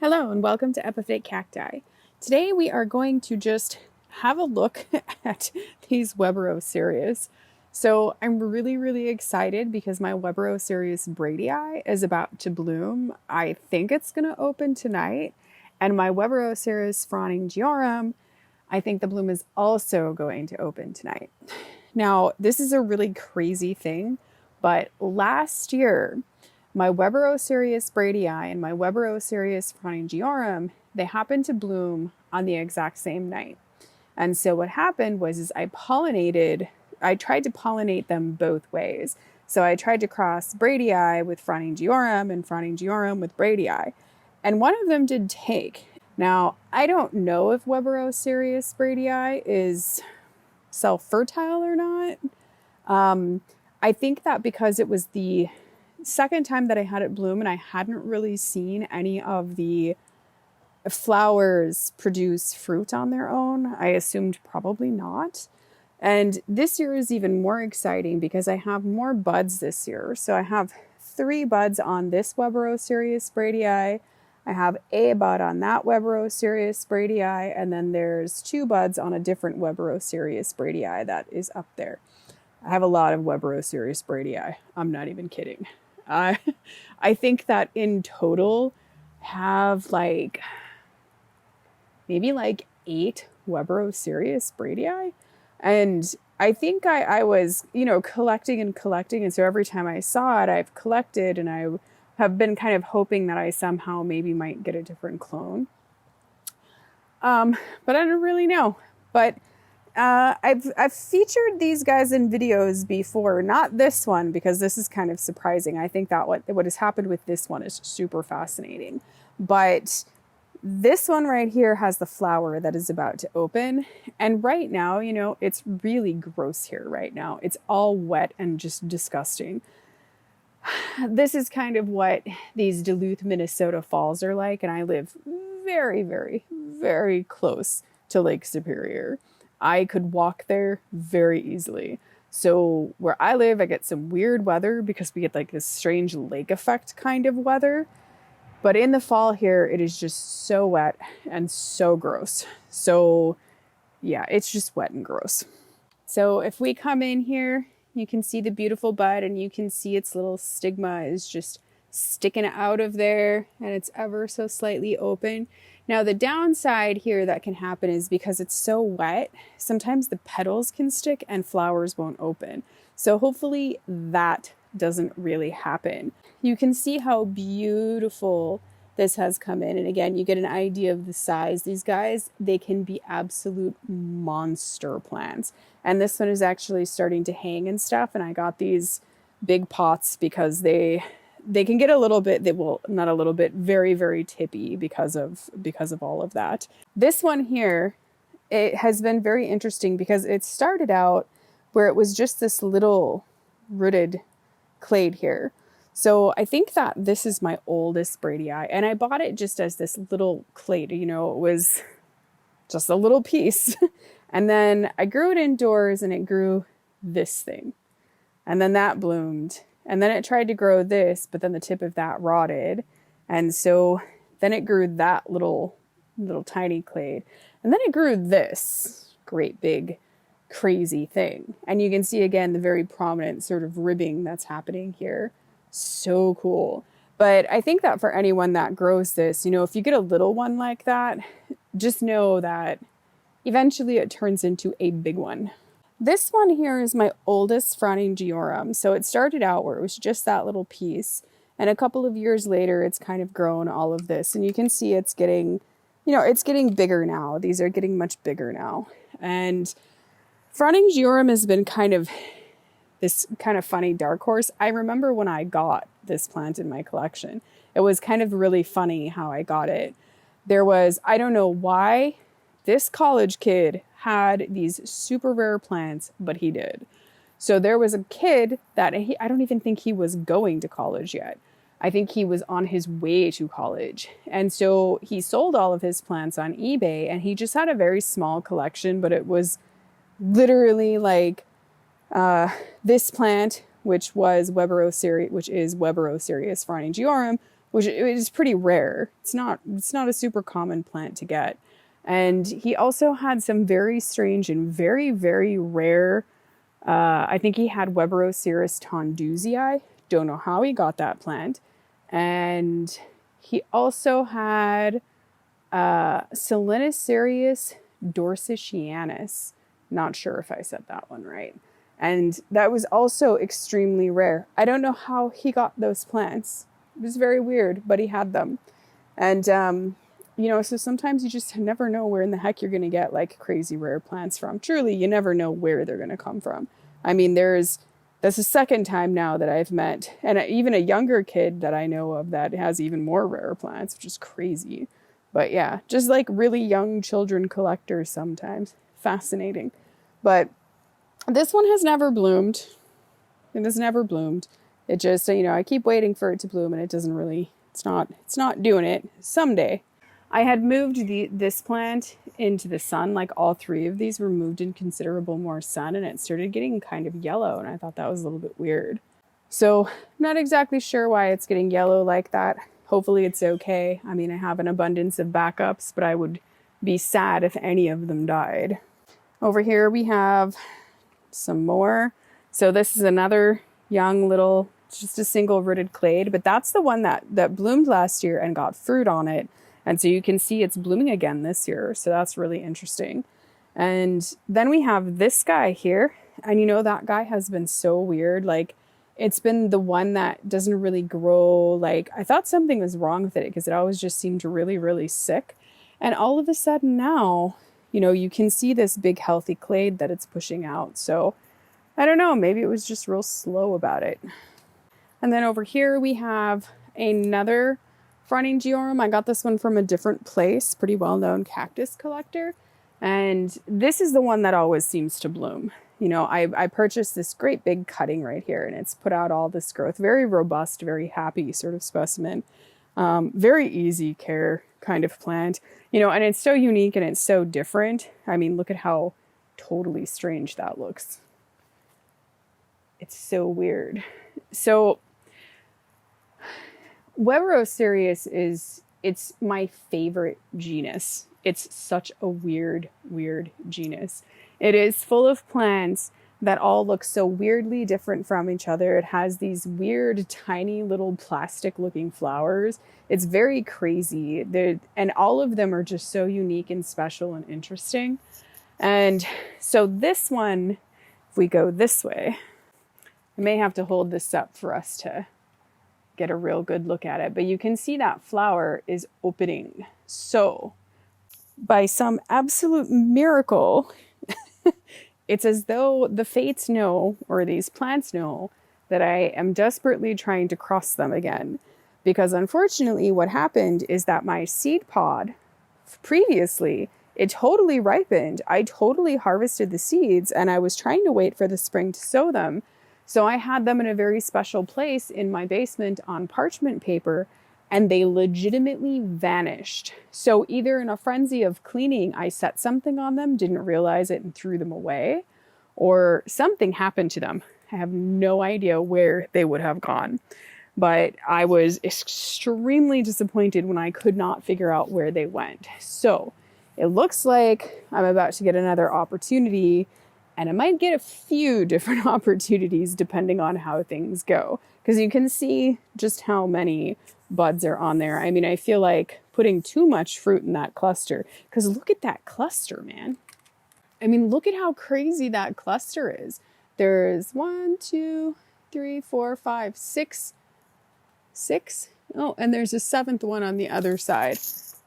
Hello and welcome to Epiphytic Cacti. Today we are going to just have a look at these Weberocereus. So I'm really excited because my Weberocereus Bradei is about to bloom. I think it's going to open tonight. And my Weberocereus Frohningiorum, I think the bloom is also going to open tonight. Now, this is a really crazy thing, but last year, my Weberocereus Bradei and my Weberocereus Frohningiorum, they happened to bloom on the exact same night. And so what happened was I tried to pollinate them both ways. So I tried to cross Bradei with Frohningiorum and Frohningiorum with Bradei. And one of them did take. Now, I don't know if Weberocereus Bradei is self-fertile or not. I think that because it was the second time that I had it bloom and I hadn't really seen any of the flowers produce fruit on their own, I assumed probably not. And this year is even more exciting because I have more buds this year. So I have 3 buds on this Weberocereus Bradei. I have a bud on that Weberocereus Bradei, and then there's 2 buds on a different Weberocereus Bradei that is up there. I have a lot of Weberocereus Bradei. I'm not even kidding. I think that in total have maybe 8 Weberocereus Bradei. And I think I was, collecting. And so every time I saw it, I've collected and I have been kind of hoping that I somehow maybe might get a different clone. But I don't really know. But I've featured these guys in videos before, not this one because this is kind of surprising. I think that what has happened with this one is super fascinating. But this one right here has the flower that is about to open. And right now, it's really gross here right now. It's all wet and just disgusting. This is kind of what these Duluth, Minnesota falls are like. And I live very close to Lake Superior. I could walk there very easily. So where I live, I get some weird weather because we get this strange lake effect kind of weather. But in the fall here, it is just so wet and so gross. So yeah, it's just wet and gross. So if we come in here, you can see the beautiful bud and you can see its little stigma is just sticking out of there and it's ever so slightly open. Now the downside here that can happen is because it's so wet, sometimes the petals can stick and flowers won't open. So hopefully that doesn't really happen. You can see how beautiful this has come in. And again, you get an idea of the size. These guys, they can be absolute monster plants. And this one is actually starting to hang and stuff. And I got these big pots because they can get a little bit, not a little bit, very tippy because of all of that. This one here, it has been very interesting because it started out where it was just this little rooted clade here. So I think that this is my oldest Bradei, and I bought it just as this little clade, it was just a little piece. And then I grew it indoors and it grew this thing. And then that bloomed. And then it tried to grow this, but then the tip of that rotted. And so then it grew that little tiny clade. And then it grew this great big crazy thing. And you can see again the very prominent sort of ribbing that's happening here. So cool. But I think that for anyone that grows this, if you get a little one like that, just know that eventually it turns into a big one. This one here is my oldest Frohningiorum. So it started out where it was just that little piece. And a couple of years later, it's kind of grown all of this. And you can see it's getting, it's getting bigger now. These are getting much bigger now. And Frohningiorum has been kind of this kind of funny dark horse. I remember when I got this plant in my collection, it was kind of really funny how I got it. I don't know why this college kid had these super rare plants, but he did. So there was a kid that I don't even think he was going to college yet. I think he was on his way to college. And so he sold all of his plants on eBay and he just had a very small collection, but it was literally this plant, which is Weberocereus Frohningiorum, which is pretty rare. It's not a super common plant to get. And he also had some very strange and very, very rare, I think he had Weberocereus tondusii. Don't know how he got that plant. And he also had Selenicereus dorsicianus. Not sure if I said that one right. And that was also extremely rare. I don't know how he got those plants. It was very weird, but he had them. And, you know, so sometimes you just never know where in the heck you're going to get like crazy rare plants from. Truly, you never know where they're going to come from. I mean, that's the second time now that I've met, and even a younger kid that I know of that has even more rare plants, which is crazy. But yeah, just like really young children collectors sometimes. Fascinating. But this one has never bloomed. It has never bloomed. It just, you know, I keep waiting for it to bloom and it doesn't really, it's not doing it. Someday. I had moved this plant into the sun, like all three of these were moved in considerable more sun, and it started getting kind of yellow, and I thought that was a little bit weird. So I'm not exactly sure why it's getting yellow like that. Hopefully it's okay. I mean, I have an abundance of backups, but I would be sad if any of them died. Over here we have some more. So this is another young little, just a single rooted clade, but that's the one that bloomed last year and got fruit on it. And so you can see it's blooming again this year. So that's really interesting. And then we have this guy here. And you know, that guy has been so weird. Like, it's been the one that doesn't really grow. Like, I thought something was wrong with it because it always just seemed really, really sick. And all of a sudden now, you know, you can see this big healthy clade that it's pushing out. So I don't know, maybe it was just real slow about it. And then over here we have another Frohningiorum. I got this one from a different place, pretty well-known cactus collector. And this is the one that always seems to bloom. You know, I purchased this great big cutting right here, and it's put out all this growth. Very robust, very happy sort of specimen. Very easy care kind of plant. You know, and it's so unique and it's so different. I mean, look at how totally strange that looks. It's so weird. So Weberocereus it's my favorite genus. It's such a weird genus. It is full of plants that all look so weirdly different from each other. It has these weird, tiny little plastic looking flowers. It's very crazy. And all of them are just so unique and special and interesting. And so this one, if we go this way, I may have to hold this up for us to get a real good look at it, but you can see that flower is opening. So by some absolute miracle, it's as though the fates know, or these plants know, that I am desperately trying to cross them again. Because unfortunately what happened is that my seed pod previously, it totally ripened. I totally harvested the seeds and I was trying to wait for the spring to sow them. So I had them in a very special place in my basement on parchment paper, and they legitimately vanished. So either in a frenzy of cleaning, I set something on them, didn't realize it, and threw them away, or something happened to them. I have no idea where they would have gone. But I was extremely disappointed when I could not figure out where they went. So it looks like I'm about to get another opportunity. And I might get a few different opportunities depending on how things go. Because you can see just how many buds are on there. I mean, I feel like putting too much fruit in that cluster. Because look at that cluster, man. I mean, look at how crazy that cluster is. There's 1, 2, 3, 4, 5, 6. Oh, and there's a 7th one on the other side.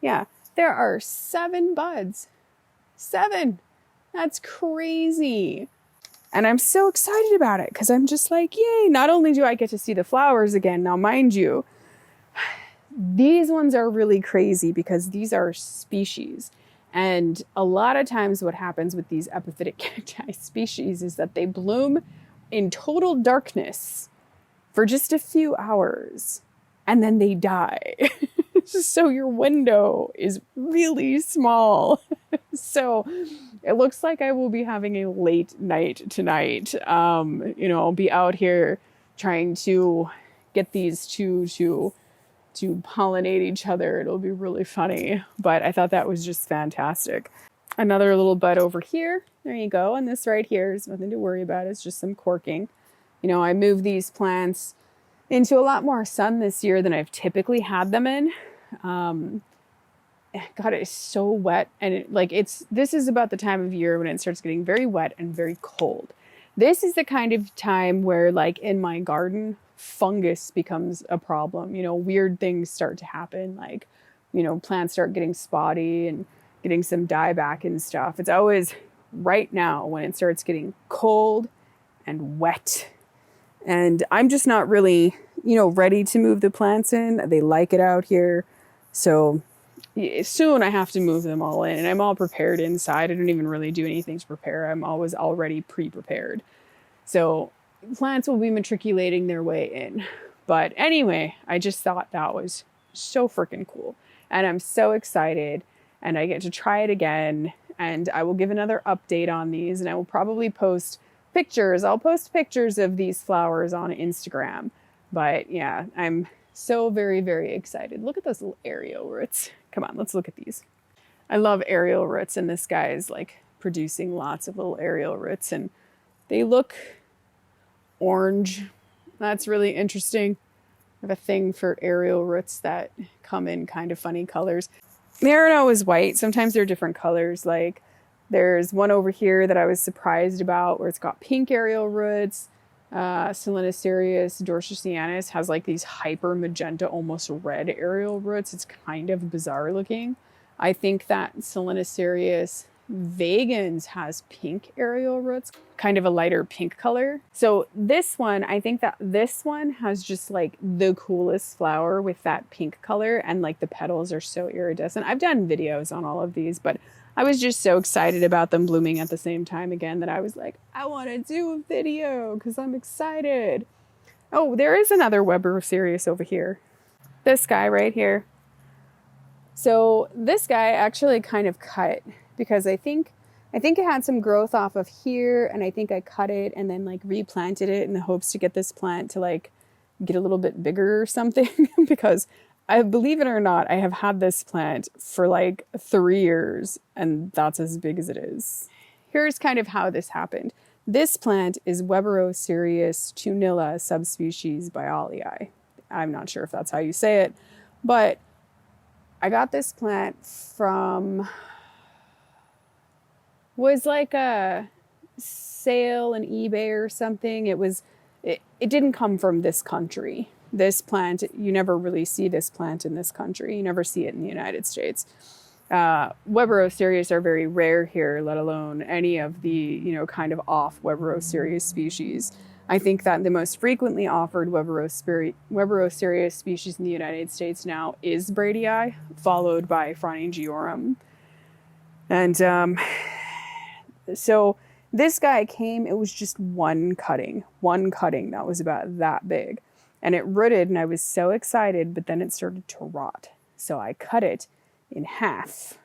Yeah, there are 7 buds. 7. That's crazy. And I'm so excited about it because I'm just like, yay, not only do I get to see the flowers again, now mind you, these ones are really crazy because these are species. And a lot of times what happens with these epiphytic cacti species is that they bloom in total darkness for just a few hours and then they die. So your window is really small. So it looks like I will be having a late night tonight. You know, I'll be out here trying to get these two to to pollinate each other. It'll be really funny. But I thought that was just fantastic. Another little bud over here. There you go. And this right here is nothing to worry about. It's just some corking. You know, I moved these plants into a lot more sun this year than I've typically had them in. God, it's so wet. And this is about the time of year when it starts getting very wet and very cold. This is the kind of time where, like, in my garden, fungus becomes a problem. You know, weird things start to happen. Like, you know, plants start getting spotty and getting some dieback and stuff. It's always right now when it starts getting cold and wet. And I'm just not really, you know, ready to move the plants in. They like it out here. So soon I have to move them all in, and I'm all prepared inside. I don't even really do anything to prepare. I'm always already pre-prepared. So plants will be matriculating their way in. But anyway, I just thought that was so freaking cool. And I'm so excited, and I get to try it again. And I will give another update on these, and I will probably post pictures. I'll post pictures of these flowers on Instagram. But yeah, I'm so very, very excited. Look at those little aerial roots. Come on, let's look at these. I love aerial roots, and this guy is like producing lots of little aerial roots, and they look orange. That's really interesting. I have a thing for aerial roots that come in kind of funny colors. They aren't always white. Sometimes they're different colors. Like there's one over here that I was surprised about where it's got pink aerial roots. Simultaneous dorsianus has like these hyper magenta, almost red aerial roots. It's kind of bizarre looking. I think that Simultaneous vagans has pink aerial roots, kind of a lighter pink color. So this one, I think that this one has just like the coolest flower with that pink color, and like the petals are so iridescent. I've done videos on all of these, but I was just so excited about them blooming at the same time again that I was like, I want to do a video because I'm excited. Oh, there is another Weberocereus over here. This guy right here. So this guy actually kind of cut because I think it had some growth off of here, and I think I cut it and then like replanted it in the hopes to get this plant to like get a little bit bigger or something because believe it or not, I have had this plant for like 3 years, and that's as big as it is. Here's kind of how this happened. This plant is Weberocereus tunilla subspecies biolleyi. I'm not sure if that's how you say it, but I got this plant from, was like a sale on eBay or something. It didn't come from this country. This plant, you never really see this plant in this country. You never see it in the United States. Weberocereus are very rare here, let alone any of the, you know, kind of off Weberocereus species. I think that the most frequently offered Weberocereus species in the United States now is Bradei, followed by Frohningiorum. And so this guy came, it was just one cutting that was about that big. And it rooted, and I was so excited, but then it started to rot. So I cut it in half.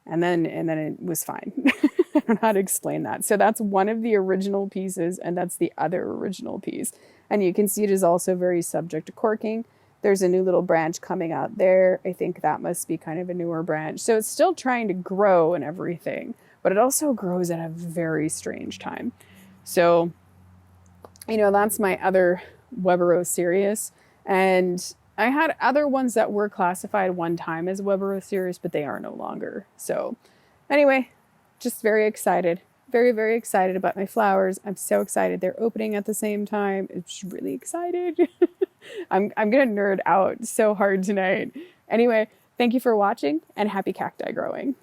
And then it was fine. I don't know how to explain that. So that's one of the original pieces, and that's the other original piece. And you can see it is also very subject to corking. There's a new little branch coming out there. I think that must be kind of a newer branch. So it's still trying to grow and everything, but it also grows at a very strange time. So, you know, that's my other Weberocereus, and I had other ones that were classified one time as Weberocereus, but they are no longer. So anyway, just very excited, very, very excited about my flowers. I'm so excited they're opening at the same time. It's really excited. I'm gonna nerd out so hard tonight. Anyway, thank you for watching, and happy cacti growing.